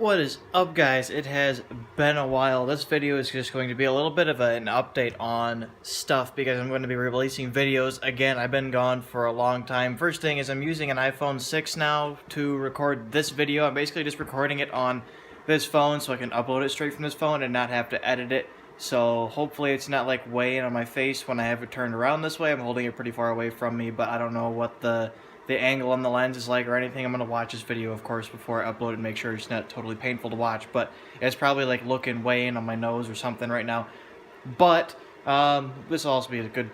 What is up, guys? It has been a while. This video is just going to be a little bit of an update on stuff because I'm going to be releasing videos again. I've been gone for a long time. First thing is I'm using an iPhone 6 now to record this video. I'm basically just recording it on this phone so I can upload it straight from this phone and not have to edit it. So hopefully it's not like weighing on my face when I have it turned around this way. I'm holding it pretty far away from me, but I don't know what the angle on the lens is like or anything. I'm going to watch this video, of course, before I upload it and make sure it's not totally painful to watch, but it's probably like looking way in on my nose or something right now. But this will also be a good,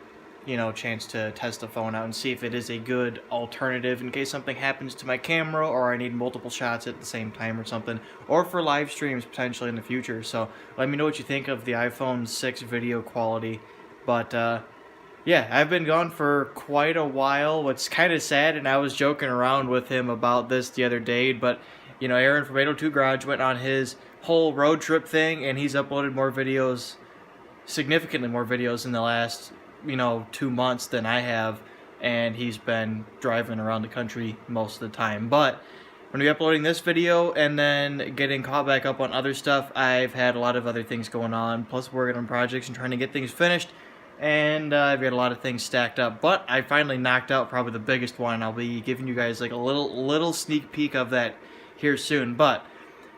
chance to test the phone out and see if it is a good alternative in case something happens to my camera or I need multiple shots at the same time or something, or for live streams potentially in the future. So let me know what you think of the iPhone 6 video quality. But yeah, I've been gone for quite a while, what's kind of sad, and I was joking around with him about this the other day, but, Aaron from 802 Garage went on his whole road trip thing, and he's uploaded more videos, significantly more videos in the last, 2 months than I have, and he's been driving around the country most of the time. But I'm going to be uploading this video and then getting caught back up on other stuff. I've had a lot of other things going on, plus working on projects and trying to get things finished. And I've got a lot of things stacked up, but I finally knocked out probably the biggest one, and I'll be giving you guys like a little sneak peek of that here soon. But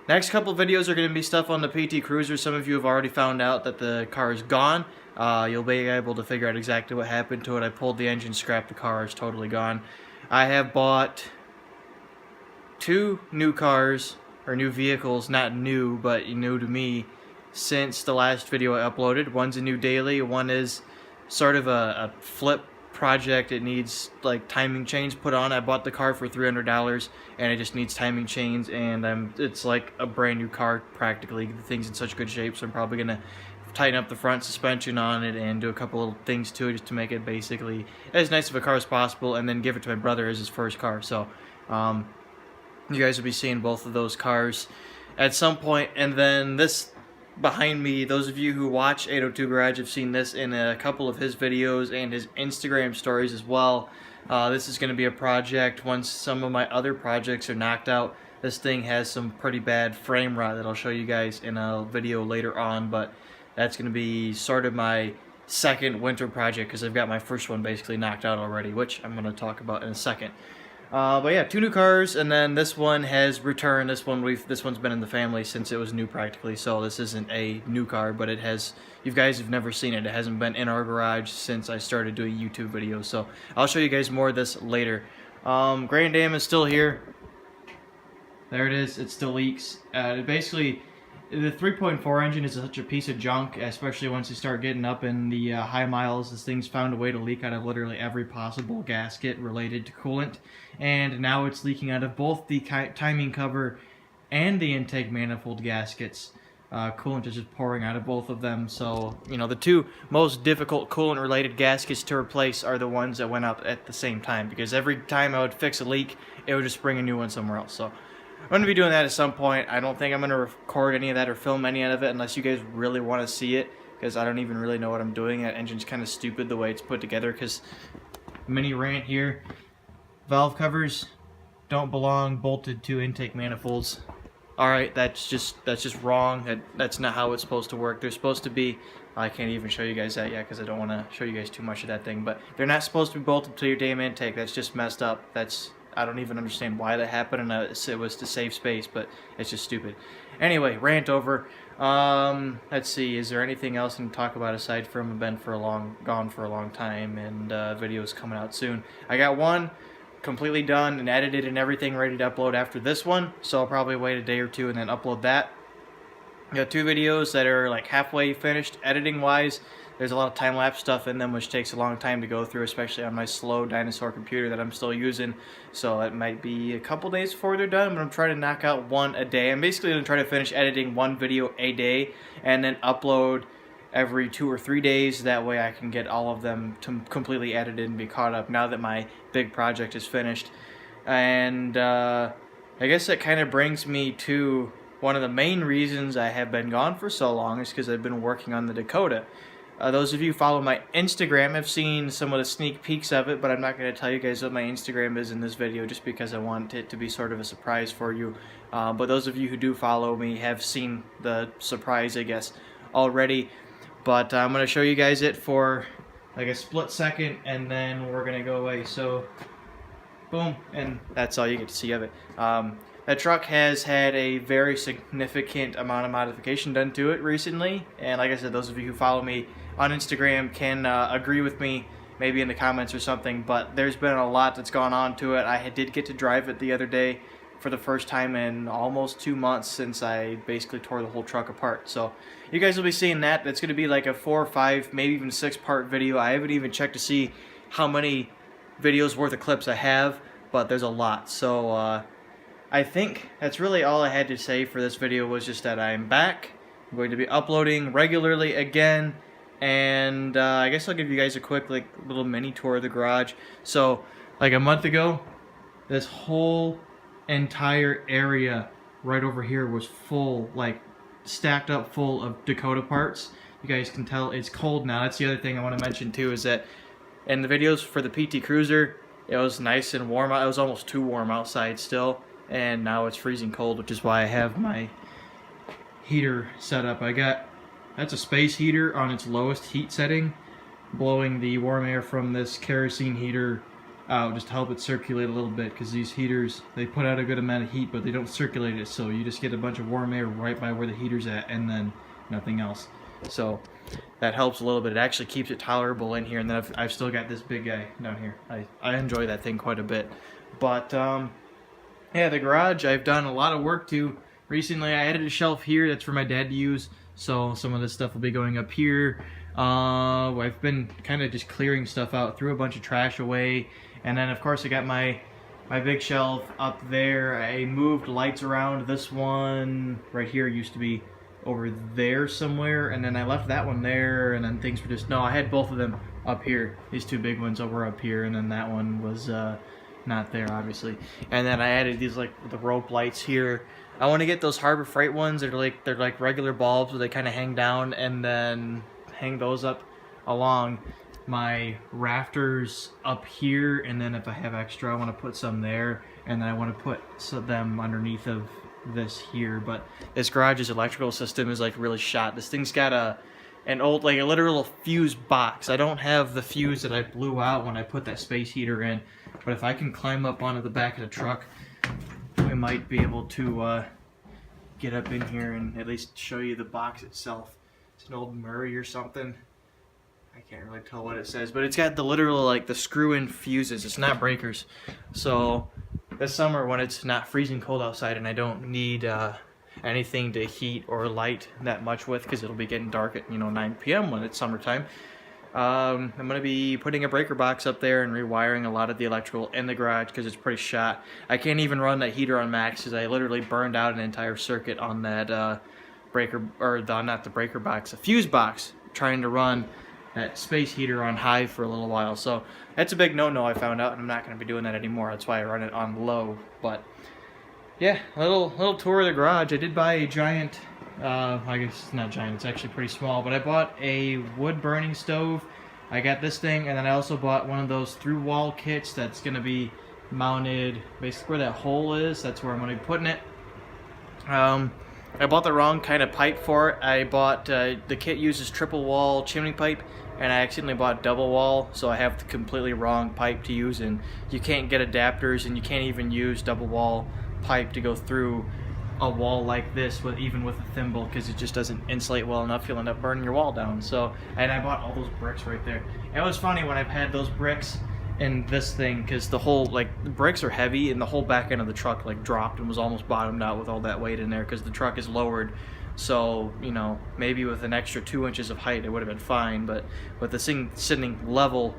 next couple videos are going to be stuff on the PT Cruiser. Some of you have already found out that the car is gone. You'll be able to figure out exactly what happened to it. I pulled the engine, scrapped the car, it's totally gone. I have bought 2 new cars, or new vehicles, not new, but new to me, since the last video I uploaded. One's a new daily, one is sort of a flip project. It needs like timing chains put on. I bought the car for $300 and it just needs timing chains, and it's like a brand new car practically. The thing's in such good shape, so I'm probably gonna tighten up the front suspension on it and do a couple of things to it just to make it basically as nice of a car as possible, and then give it to my brother as his first car. So you guys will be seeing both of those cars at some point. And then this behind me, those of you who watch 802 Garage have seen this in a couple of his videos and his Instagram stories as well. This is going to be a project once some of my other projects are knocked out. This thing has some pretty bad frame rot that I'll show you guys in a video later on, but that's going to be sort of my second winter project because I've got my first one basically knocked out already, which I'm going to talk about in a second. But yeah, 2 new cars, and then this one has returned. This one's been in the family since it was new practically, so this isn't a new car, but it has, you guys have never seen it. It hasn't been in our garage since I started doing YouTube videos, so I'll show you guys more of this later. Grand Dam is still here. There it is, it still leaks. Basically, the 3.4 engine is such a piece of junk, especially once you start getting up in the high miles. This thing's found a way to leak out of literally every possible gasket related to coolant, and now it's leaking out of both the timing cover and the intake manifold gaskets. Coolant is just pouring out of both of them. So, the 2 most difficult coolant related gaskets to replace are the ones that went out at the same time, because every time I would fix a leak, it would just bring a new one somewhere else. So I'm going to be doing that at some point. I don't think I'm going to record any of that or film any of it unless you guys really want to see it, because I don't even really know what I'm doing. That engine's kind of stupid the way it's put together, because mini rant here. Valve covers don't belong bolted to intake manifolds. Alright, that's just wrong. That's not how it's supposed to work. They're supposed to be, I can't even show you guys that yet because I don't want to show you guys too much of that thing, but they're not supposed to be bolted to your damn intake. That's just messed up. I don't even understand why that happened, and it was to save space, but it's just stupid. Anyway, rant over. Let's see, is there anything else I can talk about aside from I've been gone for a long time, and videos coming out soon. I got one completely done and edited and everything ready to upload after this one, so I'll probably wait a day or 2 and then upload that. I got 2 videos that are like halfway finished editing wise. There's a lot of time-lapse stuff in them, which takes a long time to go through, especially on my slow dinosaur computer that I'm still using. So it might be a couple days before they're done, but I'm trying to knock out 1 a day. I'm basically going to try to finish editing 1 video a day and then upload every 2 or 3 days. That way I can get all of them completely edited and be caught up now that my big project is finished. And I guess that kind of brings me to one of the main reasons I have been gone for so long is because I've been working on the Dakota. Those of you who follow my Instagram have seen some of the sneak peeks of it, but I'm not going to tell you guys what my Instagram is in this video just because I want it to be sort of a surprise for you. But those of you who do follow me have seen the surprise, I guess, already. But I'm going to show you guys it for like a split second, and then we're going to go away. So, boom, and that's all you get to see of it. That truck has had a very significant amount of modification done to it recently, and like I said, those of you who follow me on Instagram can agree with me, maybe in the comments or something, but there's been a lot that's gone on to it. I did get to drive it the other day for the first time in almost 2 months since I basically tore the whole truck apart. So you guys will be seeing that. That's going to be like a 4 or 5, maybe even 6-part video. I haven't even checked to see how many videos worth of clips I have, but there's a lot. So I think that's really all I had to say for this video, was just that I'm back. I'm going to be uploading regularly again, and I guess I'll give you guys a quick little mini tour of the garage. So like a month ago, this whole entire area right over here was full, like stacked up full of Dakota parts. You guys can tell it's cold now. That's the other thing I want to mention too, is that in the videos for the PT Cruiser, it was nice and warm. It was almost too warm outside still, and now it's freezing cold, which is why I have my heater set up. That's a space heater on its lowest heat setting, blowing the warm air from this kerosene heater out just to help it circulate a little bit, because these heaters, they put out a good amount of heat, but they don't circulate it, so you just get a bunch of warm air right by where the heater's at, and then nothing else. So that helps a little bit. It actually keeps it tolerable in here, and then I've still got this big guy down here. I enjoy that thing quite a bit. But yeah, the garage I've done a lot of work to recently. I added a shelf here that's for my dad to use, so some of this stuff will be going up here. I've been kind of just clearing stuff out, threw a bunch of trash away, and then of course I got my big shelf up there. I moved lights around. This one right here used to be over there somewhere, and then I left that one there, and then things were just, no, I had both of them up here. These two big ones were up here, and then that one was not there, obviously. And then I added these, like the rope lights here. I want to get those Harbor Freight ones. They're like regular bulbs where they kind of hang down, and then hang those up along my rafters up here, and then if I have extra I want to put some there, and then I want to put them underneath of this here. But this garage's electrical system is like really shot. This thing's got an old, like a literal fuse box. I don't have the fuse that I blew out when I put that space heater in, but if I can climb up onto the back of the truck, we might be able to get up in here and at least show you the box itself. It's an old Murray or something. I can't really tell what it says, but it's got the literal, like the screw-in fuses. It's not breakers. So this summer when it's not freezing cold outside and I don't need anything to heat or light that much with, because it'll be getting dark at 9 p.m. when it's summertime, I'm going to be putting a breaker box up there and rewiring a lot of the electrical in the garage, because it's pretty shot. I can't even run that heater on max because I literally burned out an entire circuit on that breaker, or not the breaker box, a fuse box, trying to run that space heater on high for a little while. So that's a big no-no, I found out, and I'm not going to be doing that anymore. That's why I run it on low. But yeah, a little tour of the garage. I did buy a giant, I guess it's not giant, it's actually pretty small, but I bought a wood burning stove. I got this thing, and then I also bought one of those through wall kits that's going to be mounted basically where that hole is. That's where I'm going to be putting it. I bought the wrong kind of pipe for it. I bought, the kit uses triple wall chimney pipe, and I accidentally bought double wall, so I have the completely wrong pipe to use, and you can't get adapters, and you can't even use double wall pipe to go through a wall like this, even with a thimble, because it just doesn't insulate well enough. You'll end up burning your wall down. So, and I bought all those bricks right there. It was funny when I've had those bricks in this thing, because the whole, the bricks are heavy, and the whole back end of the truck dropped and was almost bottomed out with all that weight in there, because the truck is lowered. So, maybe with an extra 2 inches of height it would have been fine, but with the thing sitting level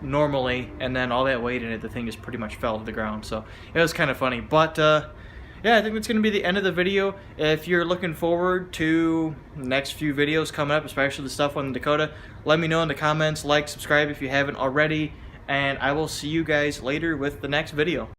normally and then all that weight in it, the thing just pretty much fell to the ground. So it was kind of funny. But yeah, I think that's going to be the end of the video. If you're looking forward to the next few videos coming up, especially the stuff on the Dakota, let me know in the comments. Like, subscribe if you haven't already, and I will see you guys later with the next video.